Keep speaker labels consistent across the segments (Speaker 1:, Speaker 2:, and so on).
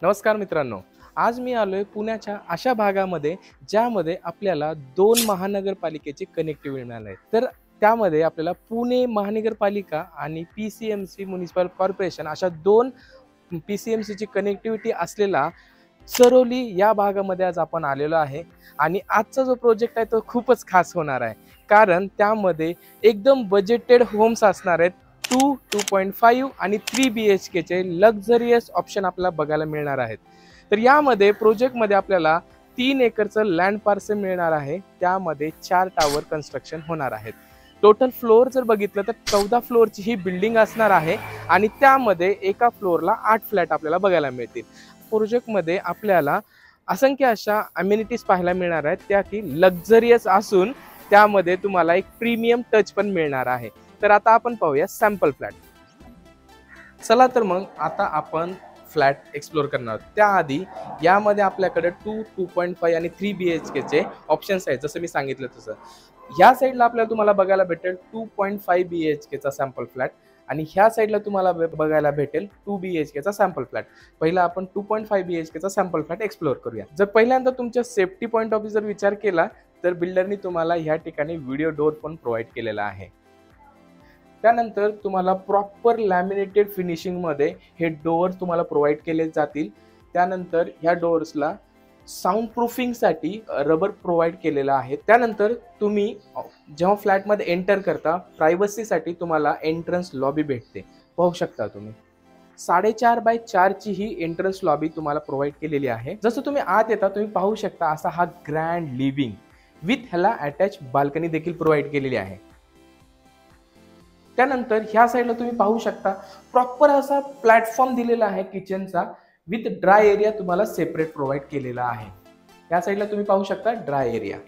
Speaker 1: नमस्कार मित्रांनो, आज मी आलोय पुण्याच्या अशा भागामध्ये ज्यामध्ये आपल्याला दोन महानगरपालिकेची कनेक्टिव्हिटी मिळणार आहे। तर त्यामध्ये आपल्याला पुणे महानगरपालिका आणि PCMC म्युनिसिपल कॉर्पोरेशन अशा दोन PCMCची कनेक्टिव्हिटी असलेला सरोली या भागामध्ये आज आपण आलेलो आहे। आणि आजचा जो प्रोजेक्ट आहे तो खूपच खास होणार आहे, कारण त्यामध्ये एकदम बजेटेड होम्स असणार आहेत। 2.5 आणि 3 BHK चे लक्झरियस ऑप्शन आपल्याला बघायला मिळणार आहेत। तर यामध्ये प्रोजेक्टमध्ये आपल्याला 3 एकरचं लँड पार्सल मिळणार आहे। त्यामध्ये 4 टावर कन्स्ट्रक्शन होणार आहेत। टोटल फ्लोअर जर बघितलं तर 14 फ्लोअरची ही बिल्डिंग असणार आहे आणि त्यामध्ये एका फ्लोअरला 8 फ्लॅट आपल्याला बघायला मिळतील। प्रोजेक्टमध्ये आपल्याला असंख्य अशा अमेनिटीज पाहायला मिळणार आहेत, त्या की लक्झरियस असून त्यामध्ये तुम्हाला एक प्रीमियम टच पण मिळणार आहे। तर आता आपण पाहूया सॅम्पल फ्लॅट। चला तर मग आता आपण फ्लॅट एक्सप्लोर करणार आहोत। त्याआधी यामध्ये आपल्याकडे 2.5 आणि 3 BHK चे ऑप्शन्स आहेत। जसं मी सांगितलं तसं ह्या साईडला आपल्याला तुम्हाला बघायला भेटेल 2.5 BHK चा सॅम्पल फ्लॅट आणि ह्या साईडला तुम्हाला बघायला भेटेल 2 BHK चा सॅम्पल फ्लॅट। पहिला आपण 2.5 BHK चा सॅम्पल फ्लॅट एक्सप्लोर करूया। जर पहिल्यांदा तुमच्या सेफ्टी पॉईंट ऑफ व्ह्यू जर विचार केला तर बिल्डरनी तुम्हाला ह्या ठिकाणी व्हिडिओ डोअर पण प्रोव्हाइड केलेला आहे। त्यानंतर तुम्हाला प्रॉपर लॅमिनेटेड फिनिशिंग मध्ये हे डोअर्स तुम्हाला प्रोव्हाइड केले जातील। त्यानंतर ह्या डोअर्सला साऊंड प्रूफिंग साठी रबर प्रोव्हाइड केलेला आहे। त्यानंतर तुम्ही जेव्हा फ्लॅट मध्ये एंटर करता प्रायव्हसी साठी तुम्हाला एंट्रन्स लॉबी भेटते। पाहू शकता तुम्ही 4.5x4 ची ही एंट्रन्स लॉबी तुम्हाला प्रोव्हाइड केलेली आहे। जसं तुम्ही आत येता तुम्ही पाहू शकता असा हा ग्रँड लिव्हिंग विथ ह्याला अटॅच बाल्कनी देखील प्रोव्हाइड केलेली आहे। त्यानंतर ह्या साईडला तुम्ही पाहू शकता प्रॉपर असा प्लॅटफॉर्म दिलेला आहे किचनचा विथ ड्राय एरिया तुम्हाला सेपरेट प्रोव्हाइड केलेला आहे। या साईडला तुम्ही पाहू शकता ड्राय एरिया।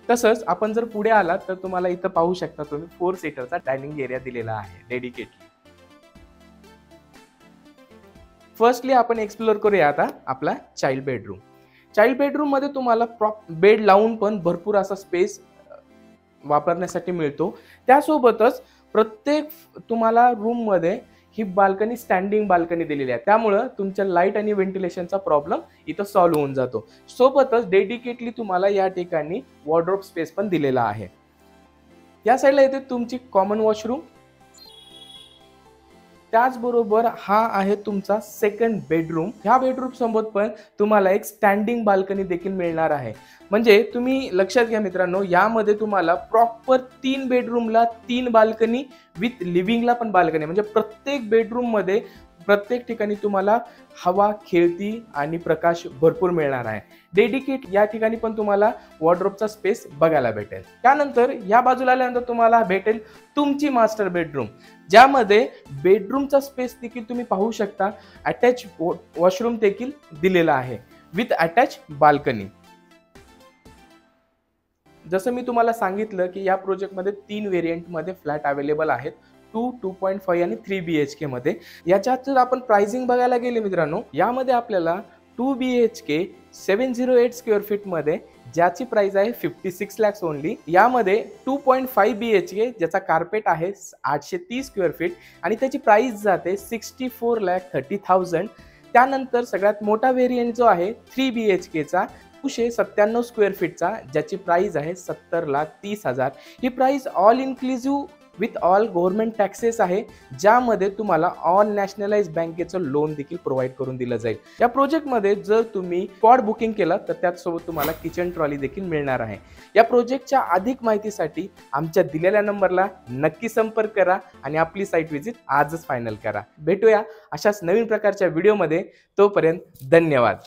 Speaker 1: तसंच आपण जर पुढे आलात तर तुम्हाला इथं पाहू शकता तुम्ही 4 सीटरचा डायनिंग एरिया दिलेला आहे डेडिकेटेड। फर्स्टली आपण एक्सप्लोर करूया आता आपला चाइल्ड बेडरूम। चाइल्ड बेडरूम मध्ये तुम्हाला बेड लावून पण भरपूर असा स्पेस वापरण्यासाठी मिळतो। त्यासोबतच प्रत्येक तुम्हाला रूम मध्ये ही बाल्कनी स्टँडिंग बाल्कनी दिलेली आहे, त्यामुळे तुमच्या लाईट आणि व्हेंटिलेशनचा प्रॉब्लेम इथं सॉल्व्ह होऊन जातो। सोबतच डेडिकेटली तुम्हाला या ठिकाणी वॉर्डरोब स्पेस पण दिलेला आहे। या साईडला येते तुमची कॉमन वॉशरूम। त्याचबरोबर हा आहे तुमचा सेकंड बेडरूम। ह्या बेडरूम सोबत पण तुम्हाला एक स्टँडिंग बाल्कनी देखील मिळणार आहे। म्हणजे तुम्ही लक्षात घ्या मित्रांनो, यामध्ये तुम्हाला प्रॉपर 3 बेडरूमला 3 बाल्कनी विथ लिव्हिंगला पण बाल्कनी, म्हणजे प्रत्येक बेडरूम मध्ये प्रत्येक ठिकाणी तुम्हाला हवा खेळती आणि प्रकाश भरपूर मिळणार आहे। डेडिकेट या ठिकाणी पण तुम्हाला वॉर्डरोबचा स्पेस बघायला भेटेल। त्यानंतर या बाजूला आल्यानंतर तुम्हाला भेटेल तुमची मास्टर बेडरूम, ज्यामध्ये बेडरूमचा स्पेस देखील तुम्ही पाहू शकता अटॅच वॉशरूम देखील दिलेला आहे विथ अटॅच बाल्कनी। जसं मी तुम्हाला सांगितलं की या प्रोजेक्टमध्ये 3 व्हेरियंट मध्ये फ्लॅट अवेलेबल आहेत, 2, 2.5 आणि 3 BHK मध्ये। याच्यात जर आपण प्राइसिंग बघायला गेले मित्रांनो, यामध्ये आपल्याला 2 BHK 708 स्क्वेअर फीट मध्ये ज्याची प्राइस आहे 56 lakhs ओनली। यामध्ये 2.5 BHK ज्याचा कार्पेट आहे 830 स्क्वेअर फीट आणि त्याची प्राइस जाते 64,30,000। त्यानंतर सगळ्यात मोठा व्हेरियंट जो आहे 3 BHK चा 297 स्क्वेअर फीटचा, ज्याची प्राइस आहे 70,30,000। ही price all inclusive with all government taxes आहे, ज्यामध्ये तुम्हाला ऑल नॅशनलाइज बँकेचं लोन देखील प्रोव्हाइड करून दिलं जाईल। या प्रोजेक्टमध्ये जर तुम्ही स्पॉट बुकिंग केलं तर त्याचसोबत तुम्हाला किचन ट्रॉली देखील मिळणार आहे। या प्रोजेक्टच्या अधिक माहितीसाठी आमच्या दिलेल्या नंबरला नक्की संपर्क करा आणि आपली साईट व्हिजिट आजच फायनल करा। भेटूया अशाच नवीन प्रकारच्या व्हिडिओमध्ये, तोपर्यंत धन्यवाद।